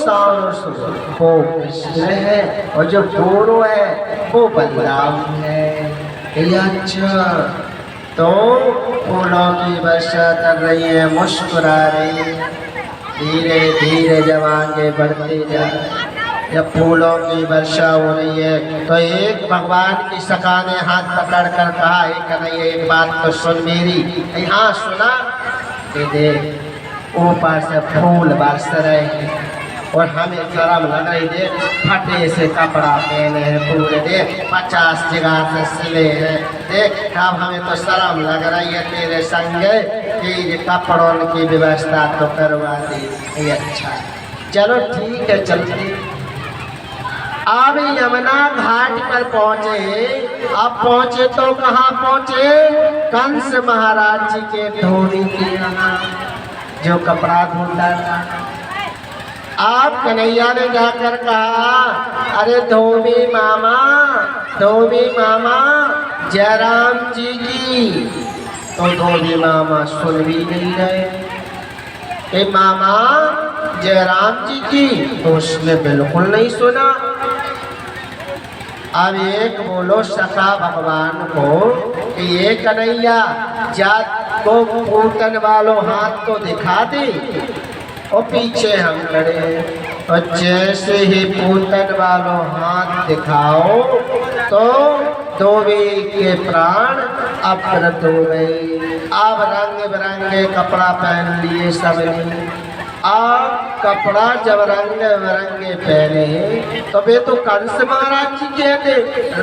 सांस वो कृष्ण है और जो गोरो है वो बलराम है। अच्छा तो फूलों की वर्षा कर रही है, मुस्कुरा रही है, धीरे धीरे जब आगे बढ़ते जा रहे हैं, जब फूलों की वर्षा हो रही है तो एक भगवान की सखा ने हाथ पकड़ कर कहा, एक कन्हैया एक बात तो सुन मेरी। हाँ सुना। दे ऊपर से फूल बरस रहे हैं और हमें शर्म लग रही दे, फटे से कपड़ा पहने हैं पूरे दे, 50 जगह से सिले हैं देख। अब हमें तो शर्म लग रही है तेरे संग कि कपड़ों की व्यवस्था तो करवा दी। अच्छा चलो ठीक है चलते। अब यमुना घाट पर पहुंचे। अब पहुंचे तो कहाँ पहुंचे? कंस महाराज जी के धोबी के यहाँ जो कपड़ा धुलता था। आप कन्हैया ने जाकर कहा, अरे धोबी मामा जयराम जी की। तो धोबी मामा सुन भी नहीं रहे। मामा जयराम जी की तो उसने बिल्कुल नहीं सुना। अब एक बोलो सखा भगवान को कि ये कन्हैया जात को पूतन वालों हाथ तो दिखा दे। और पीछे हम खड़े और जैसे ही पूतन वालों हाथ दिखाओ तो धोबी के प्राण अपरत हो गए। अब रंग बिरंगे कपड़ा पहन लिए सबने। आप कपड़ा जब रंग बिरंगे पहने तो वे तो कंस महाराज जी के थे।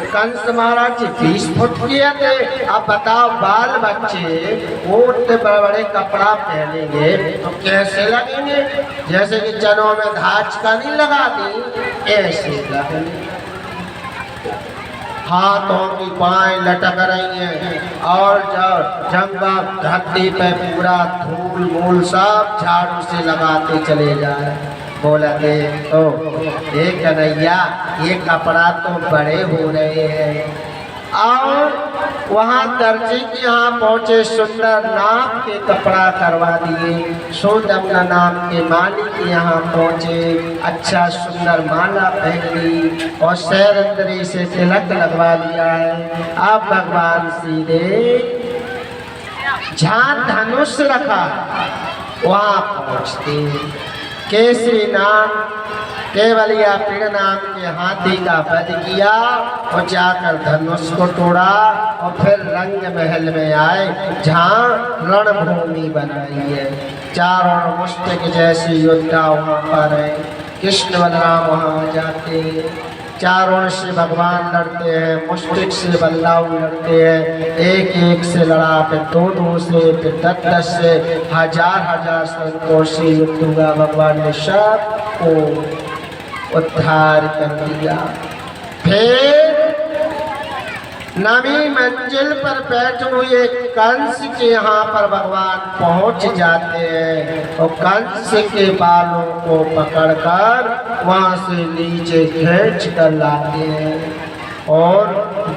कंस महाराज जी 20 फुट के थे। अब बताओ बाल बच्चे वो इतने बड़े बड़े कपड़ा पहनेंगे तो कैसे लगेंगे? जैसे कि चनों में धाच का नहीं लगाती ऐसे लगेंगे। हाथों की बाएं लटक रही हैं और जब जंगा धरती पे पूरा धूल मूल सब झाड़ू से लगाते चले जा रहे। बोला दे तो एक कन्हैया ये कपड़ा तो बड़े हो रहे हैं। और वहाँ दर्जी के यहाँ पहुँचे, सुंदर नाम के कपड़ा करवा दिए। सोदमना नाम के मालिक के यहाँ पहुँचे, अच्छा सुंदर माला पहन ली और सैरंदरी से तिलक लगवा लिया है। अब भगवान सीधे जहाँ धनुष रखा वहाँ पहुँचते। केसरी नाम केवलिया पीड़ नाम के हाथी का वध किया और जाकर धनुष को तोड़ा और फिर रंग महल में आए जहाँ रणभूमि बनाई है। चारों मुष्टिक जैसी योद्धा वहाँ पर है। कृष्ण बलराम वहाँ जाते हैं, चारों से भगवान लड़ते हैं, मुष्टिक से बल्लाव लड़ते हैं। एक एक से लड़ा, फिर दो से, फिर 10 से, हजार संतोषी युद्ध हुआ। भगवान ने सबको उद्धार कर दिया। फिर नवी मंजिल पर बैठे हुए कंस के यहाँ पर भगवान पहुँच जाते हैं और कंस के बालों को पकड़कर वहाँ से नीचे खींच कर लाते हैं और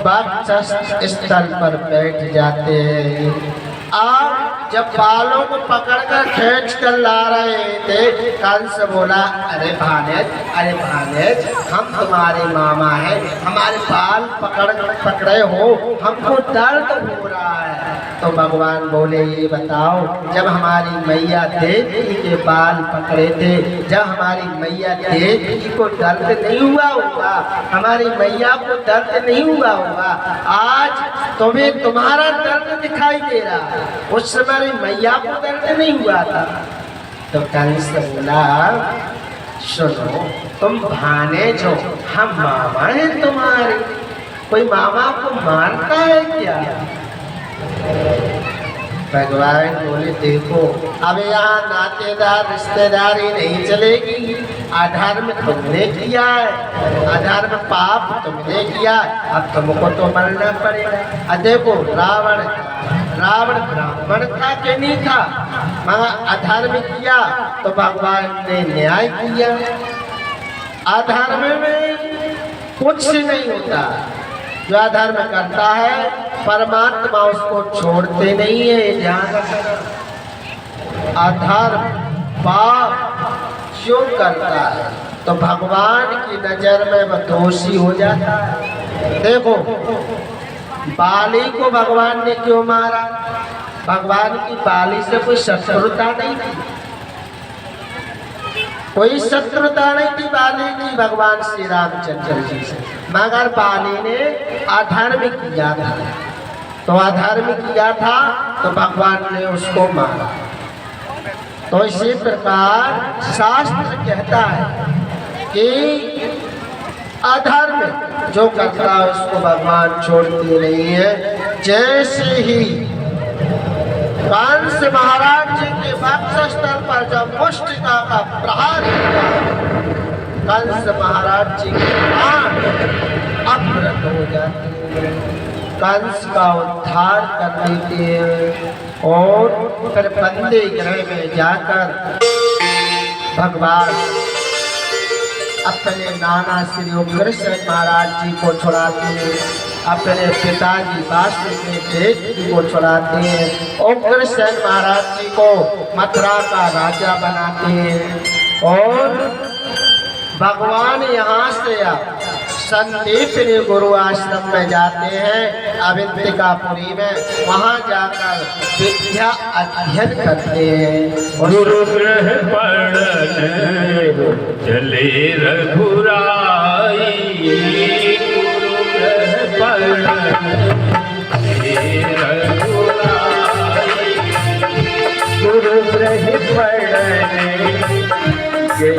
वक्षस्थल पर बैठ जाते हैं। आप जब बालों को पकड़कर खींच कर ला रहे थे, कंस बोला, अरे भानेज हम तुम्हारे मामा हैं, हमारे बाल पकड़े हो, हमको दर्द हो रहा है। तो भगवान बोले, ये बताओ जब हमारी मैया देवी के बाल पकड़े थे, जब हमारी मैया देवी को दर्द नहीं हुआ होगा, हमारी मैया को दर्द नहीं हुआ होगा, आज तुम्हें तुम्हारा दर्द दिखाई दे रहा है, उस समय मैया को दर्द नहीं हुआ था। तो कंस बोला, सुनो तुम भानेज हो, हम मामा हैं तुम्हारे, कोई मामा को मारता है क्या? भगवान बोले, देखो अब यहाँ नातेदार रिश्तेदारी नहीं चलेगी। अधर्म तुमने किया है, अधर्म पाप तुमने किया, अब तुमको तो मरना पड़ेगा। अब देखो रावण ब्राह्मण था कि नहीं था, मगर अधर्म किया तो भगवान ने न्याय किया। अधर्म में कुछ नहीं होता, जो अधर्म करता है परमात्मा उसको छोड़ते नहीं है। ध्यान रखना, अधर्म पाप जो करता है तो भगवान की नजर में वह दोषी हो जाता है। देखो बाली को भगवान ने क्यों मारा? भगवान की बाली से कोई शत्रुता नहीं थी, कोई शत्रुता नहीं थी बाली की भगवान श्री रामचंद्र जी से, मगर बाली ने अधर्म किया था। तो अधर्म किया था तो भगवान ने उसको मारा। तो इसी प्रकार शास्त्र कहता है कि अधर्म जो करता है उसको भगवान छोड़ते नहीं है। जैसे ही कंस महाराज जी के वक्षस्थल पर जब मुष्टिका का प्रहार किया, कंस महाराज जी के प्राण अमृत हो जाते हैं, कंस का उद्धार कर देते हैं। और फिर बंदी गृह में जाकर भगवान अपने नाना श्री उग्रसेन महाराज जी को छुड़ाते हैं, अपने पिताजी वासुदेव जी को छुड़ाते हैं, उग्रसेन महाराज जी को मथुरा का राजा बनाते हैं। और भगवान यहाँ से संदीपनी गुरु आश्रम में जाते हैं अविद्यकापुरी में, वहाँ जाकर विद्या अध्ययन करते हैं। गुरु ग्रह पढ़ने चले रघुराई,